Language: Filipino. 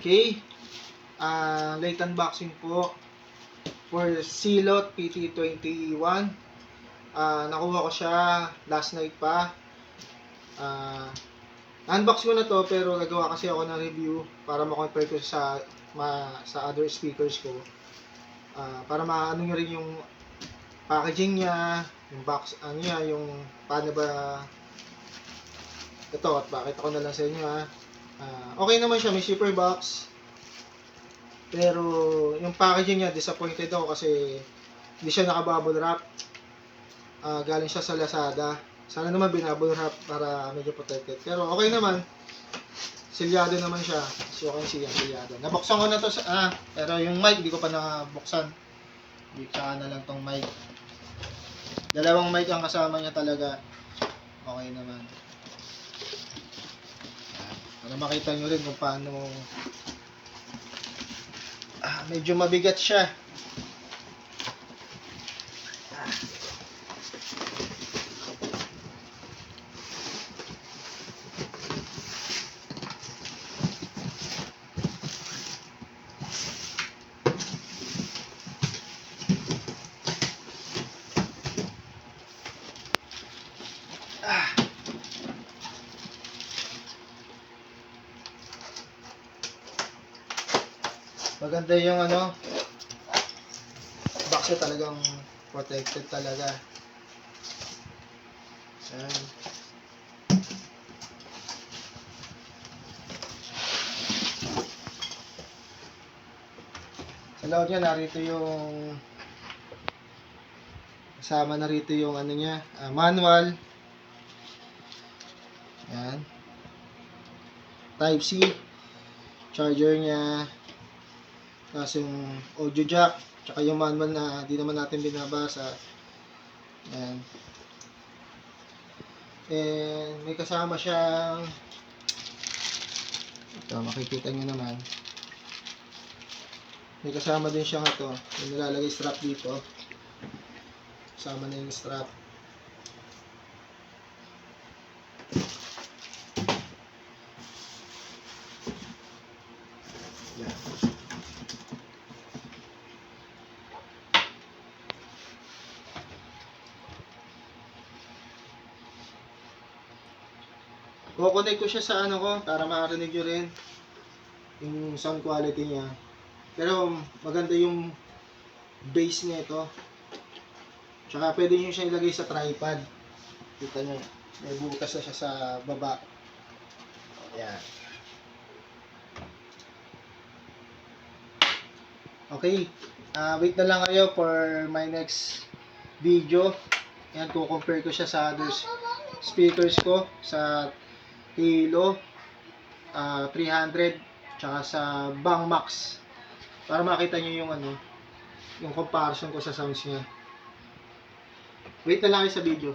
Okay. Late unboxing po for Silot PT21. Nakuha ko siya last night pa. Unbox ko na to pero nagawa kasi ako ng review para ma-compare ko sa other speakers ko. Para maano nyo rin yung packaging niya, yung box, yung paano ba ito at bakit ako na lang sa inyo okay naman siya, may zipper box. Pero yung packaging niya, disappointed ako kasi hindi siya naka-bubble wrap. Galing siya sa Lazada. Sana naman binubble wrap para medyo protected. Pero okay naman. Silyado naman siya. So okay siya, silyado. Nabuksan ko na to pero yung mic hindi ko pa nabuksan. Tsaka na lang tong mic. Dalawang mic ang kasama niya talaga. Okay naman. Para makita nyo rin kung paano medyo mabigat siya. Maganda yung box niya, talagang protected talaga. Ayan. Sa loob niya narito yung kasama na rito yung niya, manual. Ayan. Type C, charger niya, tapos yung audio jack, tsaka yung manual na di naman natin binabasa. Ayan. And may kasama siyang ito, makikita nyo naman. May kasama din siyang yung nilalagay strap dito. Kasama na yung strap. Ayan. Kukonek ko siya sa ko para makarinig nyo rin yung sound quality niya. Pero maganda yung bass niya ito. Tsaka pwede nyo siya ilagay sa tripod. Kita nyo, may bukas na siya sa baba. Ayan. Okay, wait na lang kayo for my next video. Ayan, compare ko siya sa other speakers ko, sa Hilo 300 tsaka sa Bang Max, para makita nyo yung yung comparison ko sa sounds niya. Wait na lang kayo sa video.